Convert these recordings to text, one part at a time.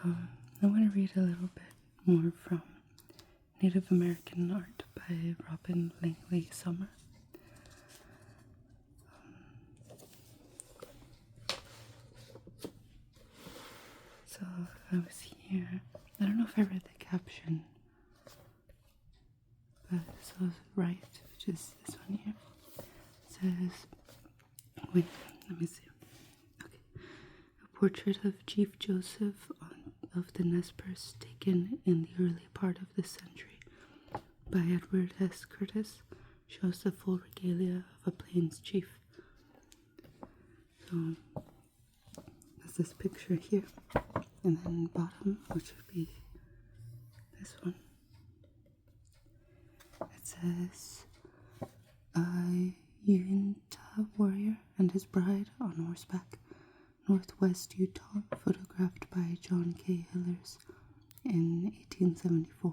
I want to read a little bit more from Native American Art by Robin Langley Summer. So I was here. I don't know if I read the caption, but this was right, which is this one here. It says, wait, let me see. Okay. A portrait of Chief Joseph of the Nez Perce taken in the early part of this century by Edward S. Curtis shows the full regalia of a Plains chief. So there's this picture here, and then bottom, which would be this one. It says, a Uinta warrior and his bride on horseback, Northwest Utah, photographed by John K. Hillers in 1874.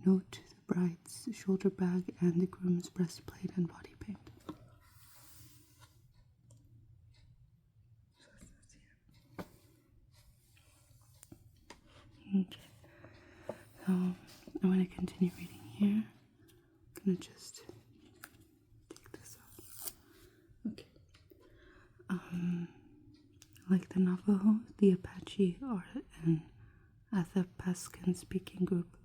Note the bride's shoulder bag and the groom's breastplate and body paint. Okay, so I'm going to continue reading here. I'm going to just take this off. Okay. Like the Navajo, the Apache are an Athabascan speaking group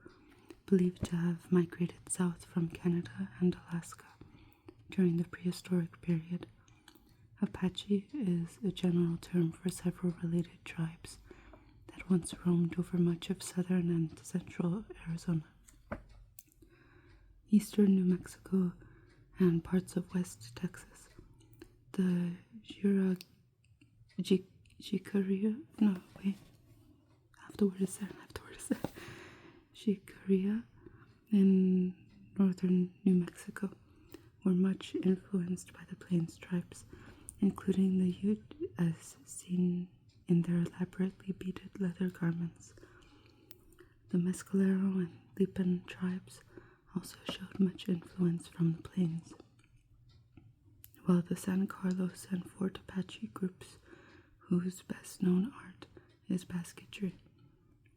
believed to have migrated south from Canada and Alaska during the prehistoric period. Apache is a general term for several related tribes that once roamed over much of southern and central Arizona, eastern New Mexico, and parts of West Texas. The Jicarilla in northern New Mexico were much influenced by the Plains tribes, including the Ute as seen in their elaborately beaded leather garments. The Mescalero and Lipan tribes also showed much influence from the Plains, while the San Carlos and Fort Apache groups, whose best known art is basketry,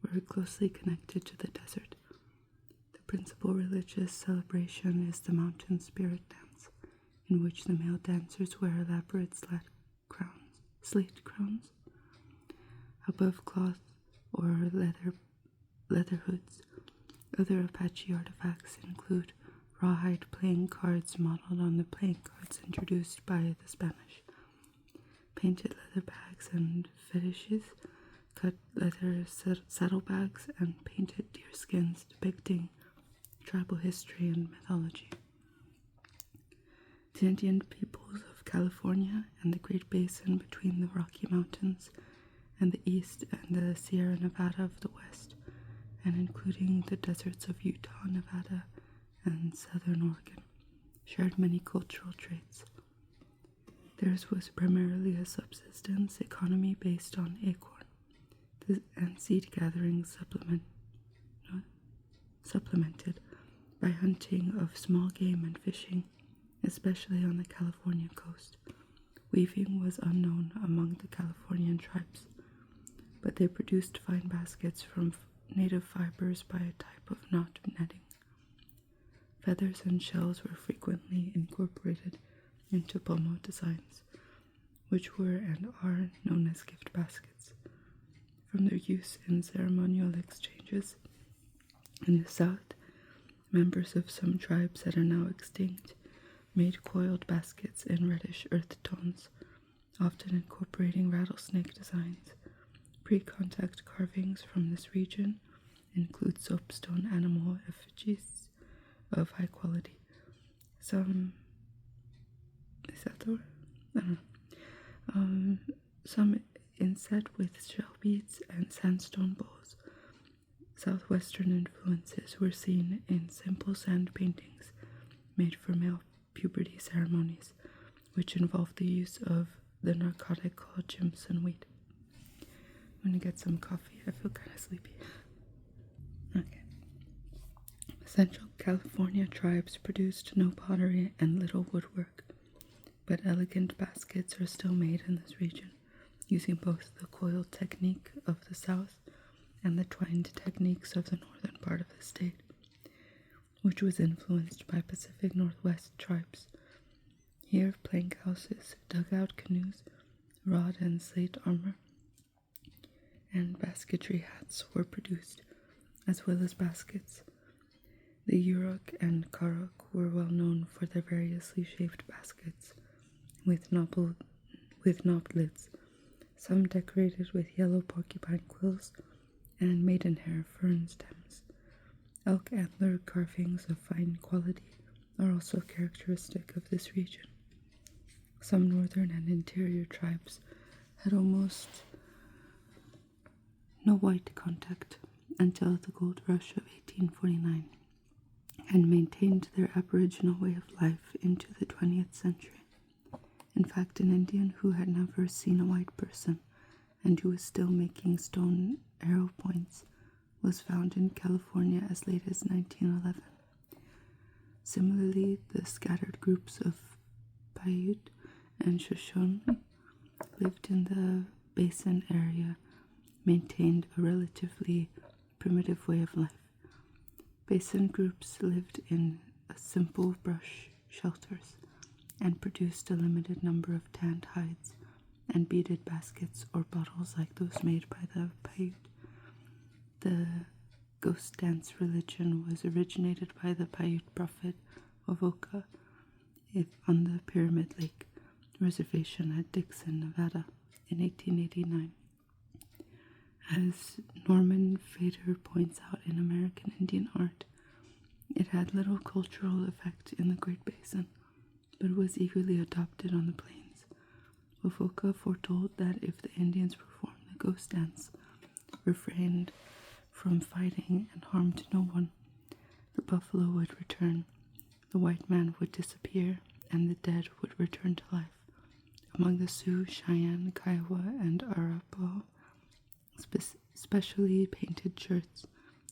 were closely connected to the desert. The principal religious celebration is the mountain spirit dance, in which the male dancers wear elaborate slate crowns above cloth or leather hoods. Other Apache artifacts include rawhide playing cards modeled on the playing cards introduced by the Spanish, painted leather bags and fetishes, cut leather saddlebags, and painted deer skins depicting tribal history and mythology. The Indian peoples of California and the Great Basin between the Rocky Mountains and the east and the Sierra Nevada of the west, and including the deserts of Utah, Nevada, and southern Oregon, shared many cultural traits. Theirs was primarily a subsistence economy based on acorn and seed gathering supplemented by hunting of small game and fishing, especially on the California coast. Weaving was unknown among the Californian tribes, but they produced fine baskets from native fibers by a type of knot netting. Feathers and shells were frequently incorporated into pomo designs, which were and are known as gift baskets, from their use in ceremonial exchanges. In the south, members of some tribes that are now extinct made coiled baskets in reddish earth tones, often incorporating rattlesnake designs. Pre-contact carvings from this region include soapstone animal effigies of high quality. Some inset with shell beads and sandstone bowls. Southwestern influences were seen in simple sand paintings made for male puberty ceremonies, which involved the use of the narcotic called Jimson weed. I'm gonna get some coffee. I feel kind of sleepy. Okay. Central California tribes produced no pottery and little woodwork, but elegant baskets are still made in this region, using both the coiled technique of the south and the twined techniques of the northern part of the state, which was influenced by Pacific Northwest tribes. Here, plank houses, dugout canoes, rod and slate armor, and basketry hats were produced, as well as baskets. The Yurok and Karok were well known for their variously shaped baskets, with knobbed lids, some decorated with yellow porcupine quills and maidenhair fern stems. Elk antler carvings of fine quality are also characteristic of this region. Some northern and interior tribes had almost no white contact until the gold rush of 1849, and maintained their aboriginal way of life into the 20th century. In fact, an Indian who had never seen a white person and who was still making stone arrow points was found in California as late as 1911. Similarly, the scattered groups of Paiute and Shoshone lived in the basin area maintained a relatively primitive way of life. Basin groups lived in simple brush shelters and produced a limited number of tanned hides and beaded baskets or bottles like those made by the Paiute. The ghost dance religion was originated by the Paiute prophet Wovoka on the Pyramid Lake Reservation at Dixon, Nevada in 1889. As Norman Fader points out in American Indian art, it had little cultural effect in the Great Basin, but was eagerly adopted on the plains. Wovoka foretold that if the Indians performed the ghost dance, refrained from fighting, and harmed no one, the buffalo would return, the white man would disappear, and the dead would return to life. Among the Sioux, Cheyenne, Kiowa, and Arapaho, specially painted shirts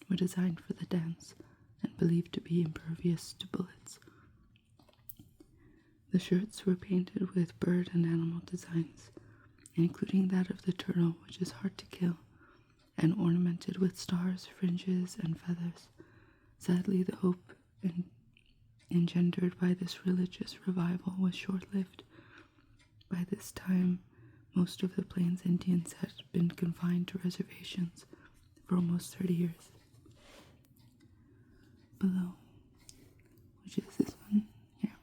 were designed for the dance and believed to be impervious to bullets. The shirts were painted with bird and animal designs, including that of the turtle, which is hard to kill, and ornamented with stars, fringes, and feathers. Sadly, the hope engendered by this religious revival was short-lived. By this time, most of the Plains Indians had been confined to reservations for almost 30 years. Below, which is this one here,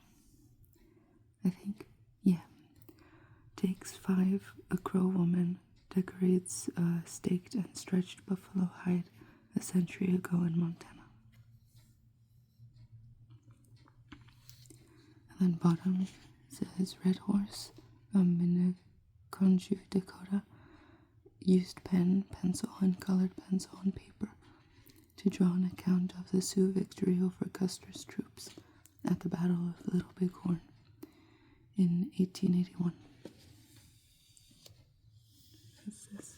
I think, yeah, takes 5, a Crow woman decorates a staked and stretched buffalo hide a century ago in Montana. And then bottom says Red Horse, Minneconjou, Dakota, used pen, pencil, and colored pencil and paper to draw an account of the Sioux victory over Custer's troops at the Battle of Little Bighorn in 1881. What's this?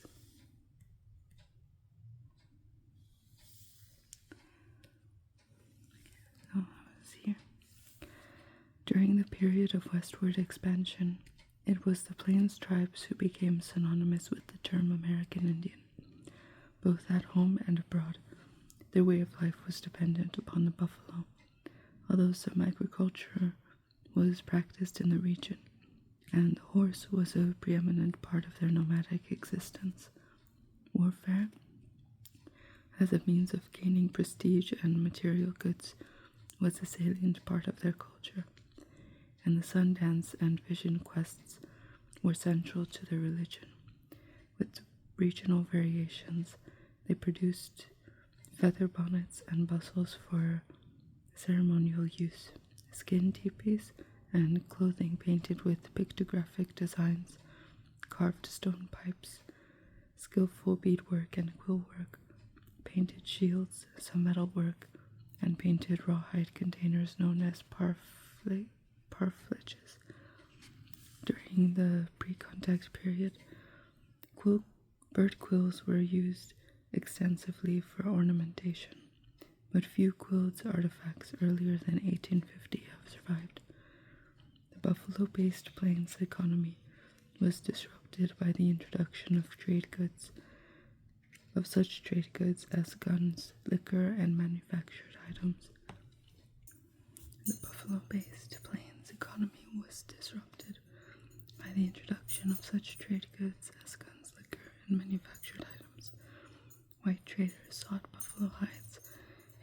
Oh, I was here. During the period of westward expansion, it was the Plains tribes who became synonymous with the term American Indian. Both at home and abroad, their way of life was dependent upon the buffalo, although some agriculture was practiced in the region, and the horse was a preeminent part of their nomadic existence. Warfare, as a means of gaining prestige and material goods, was a salient part of their culture, and the sun dance and vision quests were central to their religion. With regional variations, they produced feather bonnets and bustles for ceremonial use, skin teepees, and clothing painted with pictographic designs, carved stone pipes, skillful beadwork and quill work, painted shields, some metal work, and painted rawhide containers known as parfleches. During the pre-contact period, bird quills were used extensively for ornamentation, but few quilled artifacts earlier than 1850 have survived. The buffalo-based plains economy was disrupted disrupted by the introduction of such trade goods as guns, liquor, and manufactured items. The buffalo-based plains economy was disrupted by the introduction of such trade goods as guns, liquor, and manufactured items. White traders sought buffalo hides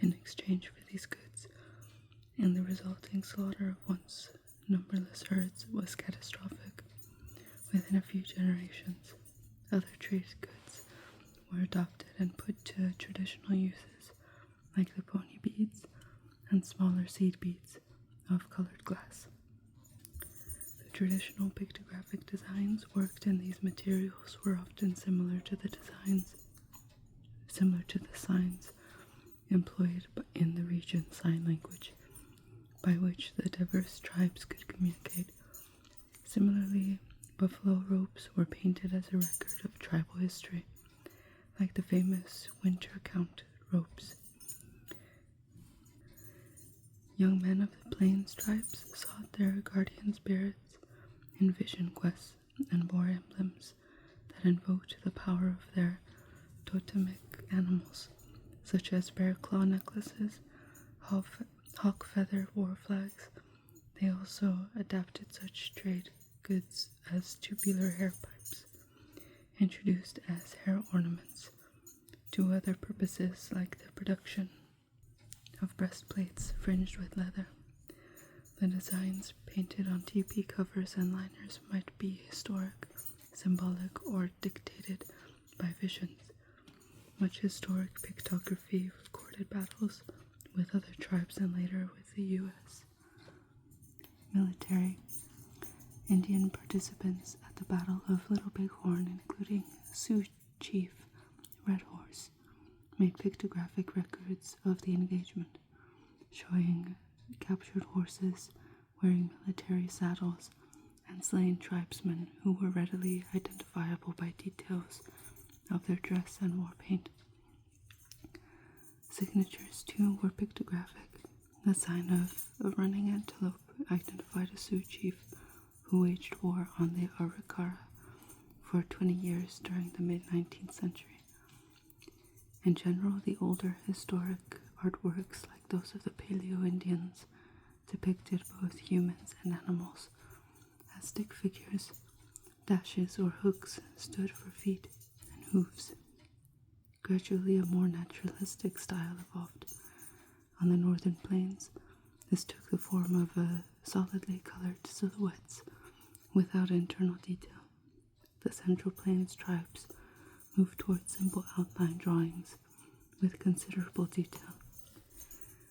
in exchange for these goods, and the resulting slaughter of once numberless herds was catastrophic. Within a few generations, other trade goods were adopted and put to traditional uses, like the pony beads and smaller seed beads of colored glass. The traditional pictographic designs worked in these materials were often similar to the signs employed in the region's sign language, by which the diverse tribes could communicate. Similarly, buffalo robes were painted as a record of tribal history, like the famous winter count robes. Young men of the plains tribes sought their guardian spirits in vision quests and bore emblems that invoked the power of their totemic animals, such as bear claw necklaces, hawk feather war flags. They also adapted such trade goods as tubular hair pipes, introduced as hair ornaments, to other purposes like the production of breastplates fringed with leather. The designs painted on teepee covers and liners might be historic, symbolic, or dictated by visions. Much historic pictography recorded battles with other tribes and later with the U.S. Military. Indian participants at the Battle of Little Bighorn, including Sioux Chief Red Horse, made pictographic records of the engagement, showing captured horses wearing military saddles and slain tribesmen who were readily identifiable by details of their dress and war paint. Signatures, too, were pictographic. The sign of a running antelope identified a Sioux chief who waged war on the Arikara for 20 years during the mid-19th century. In general, the older historic artworks, like those of the Paleo-Indians, depicted both humans and animals. As stick figures, dashes or hooks stood for feet and hooves. Gradually, a more naturalistic style evolved. On the northern plains, this took the form of solidly colored silhouettes without internal detail. The Central Plains tribes moved towards simple outline drawings with considerable detail.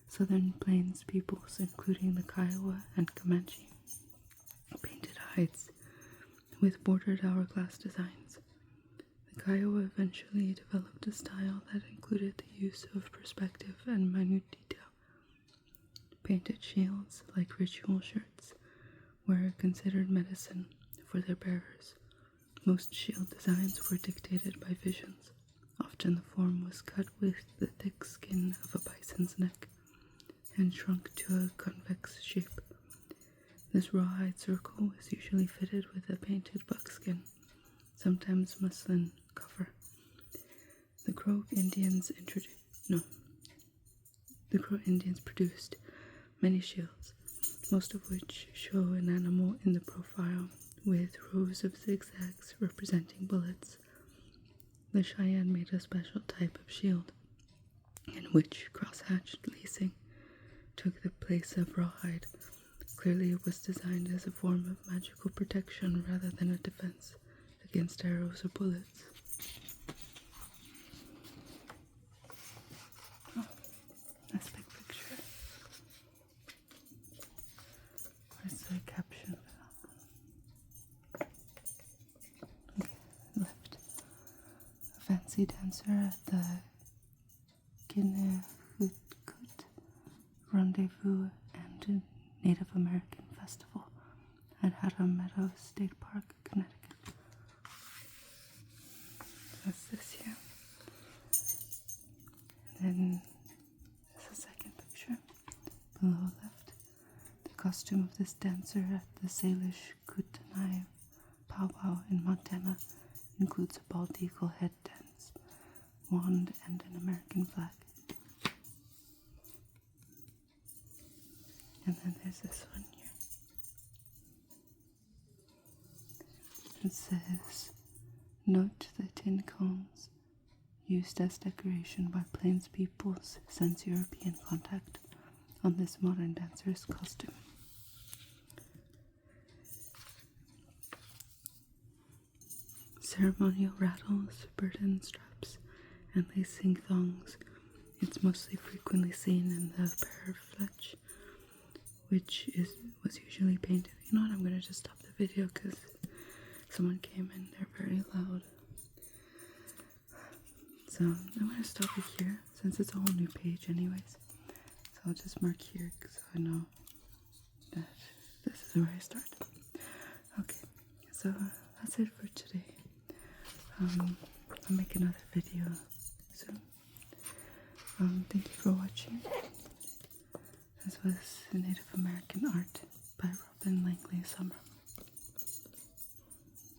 Southern Plains peoples, including the Kiowa and Comanche, painted hides with bordered hourglass designs. The Kiowa eventually developed a style that included the use of perspective and minute detail. Painted shields, like ritual shirts, were considered medicine for their bearers. Most shield designs were dictated by visions. Often the form was cut with the thick skin of a bison's neck and shrunk to a convex shape. This rawhide circle was usually fitted with a painted buckskin, sometimes muslin cover. The Crow Indians produced many shields, most of which show an animal in the profile with rows of zigzags representing bullets. The Cheyenne made a special type of shield, in which cross-hatched lacing took the place of rawhide. Clearly it was designed as a form of magical protection rather than a defense against arrows or bullets. Oh, that's a big picture. Where's the caption? Okay, left. A fancy dancer at the Kinehut Rendezvous and Native American Festival at Hatter Meadows State Park, Connecticut. That's this here. And then there's a second picture below left. The costume of this dancer at the Salish Kootenai powwow in Montana includes a bald eagle head dance, wand, and an American flag. And then there's this one here. It says, note the tin cones used as decoration by Plains peoples since European contact on this modern dancer's costume. Ceremonial rattles, burden straps, and lacing thongs. It's mostly frequently seen in the parafletch, which was usually painted. You know what? I'm gonna just stop the video because someone came in. They're very loud. So I'm gonna stop it here since it's a whole new page, anyways. So I'll just mark here so I know that this is where I start. Okay, so that's it for today. I'll make another video soon. Thank you for watching. This was Native American art by Robin Langley Summer.